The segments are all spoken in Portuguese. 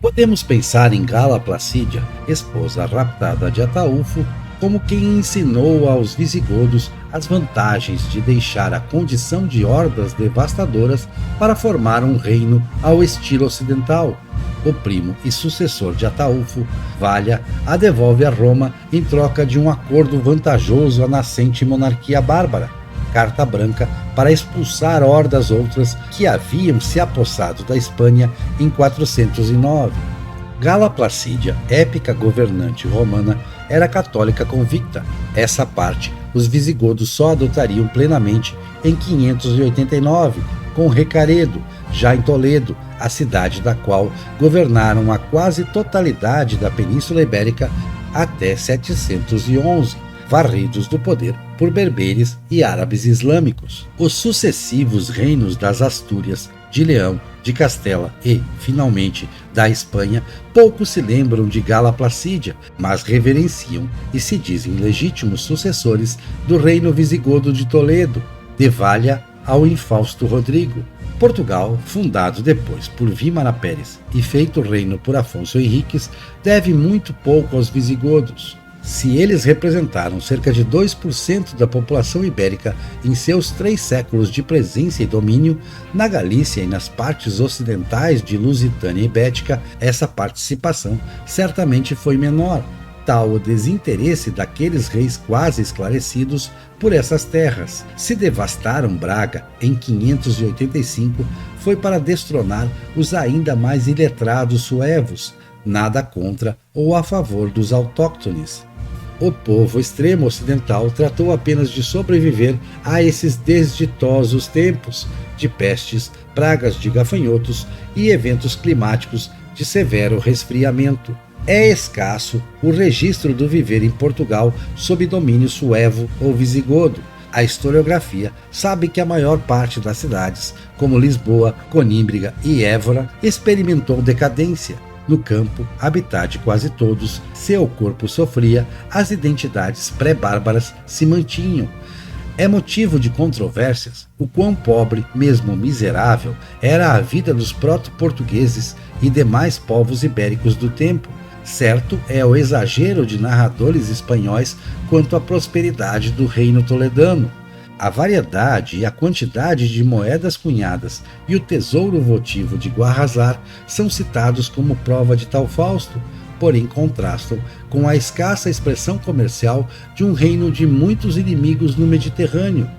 Podemos pensar em Gala Placídia, esposa raptada de Ataúlfo, como quem ensinou aos visigodos as vantagens de deixar a condição de hordas devastadoras para formar um reino ao estilo ocidental. O primo e sucessor de Ataúlfo, Valha, a devolve a Roma em troca de um acordo vantajoso à nascente monarquia bárbara, carta branca para expulsar hordas outras que haviam se apossado da Espanha em 409. Gala Placídia, épica governante romana, era católica convicta. Essa parte os visigodos só adotariam plenamente em 589, com Recaredo, já em Toledo, a cidade da qual governaram a quase totalidade da Península Ibérica até 711, varridos do poder por berberes e árabes islâmicos. Os sucessivos reinos das Astúrias, de Leão, de Castela e, finalmente, da Espanha, pouco se lembram de Gala Placídia, mas reverenciam e se dizem legítimos sucessores do reino visigodo de Toledo, de Valha ao infausto Rodrigo. Portugal, fundado depois por Vímara Pérez e feito reino por Afonso Henriques, deve muito pouco aos visigodos. Se eles representaram cerca de 2% da população ibérica em seus 3 séculos de presença e domínio, na Galícia e nas partes ocidentais de Lusitânia e Bética, essa participação certamente foi menor. Tal o desinteresse daqueles reis quase esclarecidos por essas terras. Se devastaram Braga em 585, foi para destronar os ainda mais iletrados suevos, nada contra ou a favor dos autóctones. O povo extremo ocidental tratou apenas de sobreviver a esses desditosos tempos de pestes, pragas de gafanhotos e eventos climáticos de severo resfriamento. É escasso o registro do viver em Portugal sob domínio suevo ou visigodo. A historiografia sabe que a maior parte das cidades, como Lisboa, Conímbriga e Évora, experimentou decadência. No campo, habitat de quase todos, seu corpo sofria, as identidades pré-bárbaras se mantinham. É motivo de controvérsias o quão pobre, mesmo miserável, era a vida dos proto-portugueses e demais povos ibéricos do tempo. Certo é o exagero de narradores espanhóis quanto à prosperidade do reino toledano. A variedade e a quantidade de moedas cunhadas e o tesouro votivo de Guarrazar são citados como prova de tal fausto, porém contrastam com a escassa expressão comercial de um reino de muitos inimigos no Mediterrâneo.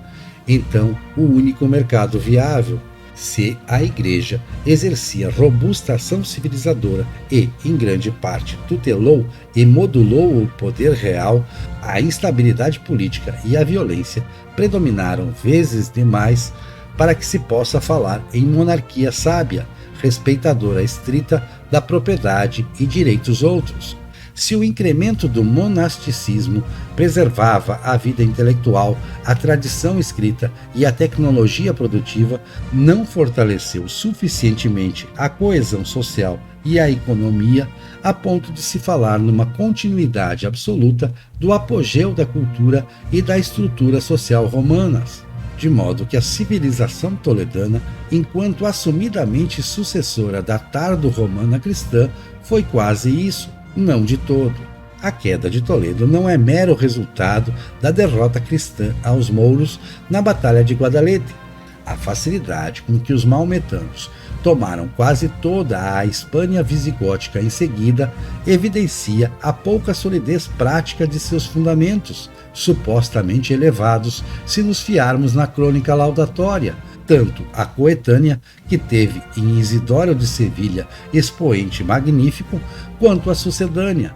Então, o único mercado viável. Se a Igreja exercia robusta ação civilizadora e, em grande parte, tutelou e modulou o poder real, a instabilidade política e a violência predominaram vezes demais para que se possa falar em monarquia sábia, respeitadora estrita da propriedade e direitos outros. Se o incremento do monasticismo preservava a vida intelectual, a tradição escrita e a tecnologia produtiva, não fortaleceu suficientemente a coesão social e a economia a ponto de se falar numa continuidade absoluta do apogeu da cultura e da estrutura social romanas. De modo que a civilização toledana, enquanto assumidamente sucessora da tardo-romana cristã, foi quase isso. Não de todo. A queda de Toledo não é mero resultado da derrota cristã aos mouros na Batalha de Guadalete. A facilidade com que os maometanos tomaram quase toda a Espanha visigótica em seguida evidencia a pouca solidez prática de seus fundamentos, supostamente elevados se nos fiarmos na crônica laudatória, tanto a coetânea, que teve em Isidoro de Sevilha expoente magnífico, quanto a sucedânea.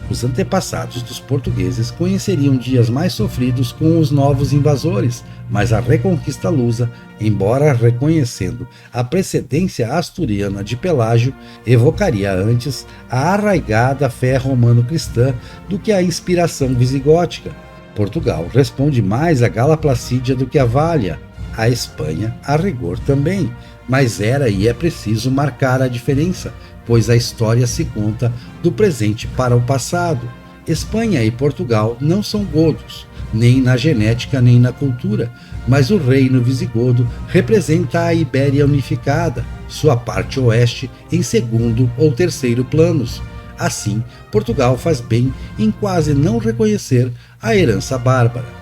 Os antepassados dos portugueses conheceriam dias mais sofridos com os novos invasores, mas a reconquista lusa, embora reconhecendo a precedência asturiana de Pelágio, evocaria antes a arraigada fé romano-cristã do que a inspiração visigótica. Portugal responde mais a Gala Placídia do que a Valha. A Espanha, a rigor, também, mas era e é preciso marcar a diferença, pois a história se conta do presente para o passado. Espanha e Portugal não são godos, nem na genética nem na cultura, mas o reino visigodo representa a Ibéria unificada. sua parte oeste em segundo ou terceiro planos. Assim, Portugal faz bem em quase não reconhecer a herança bárbara.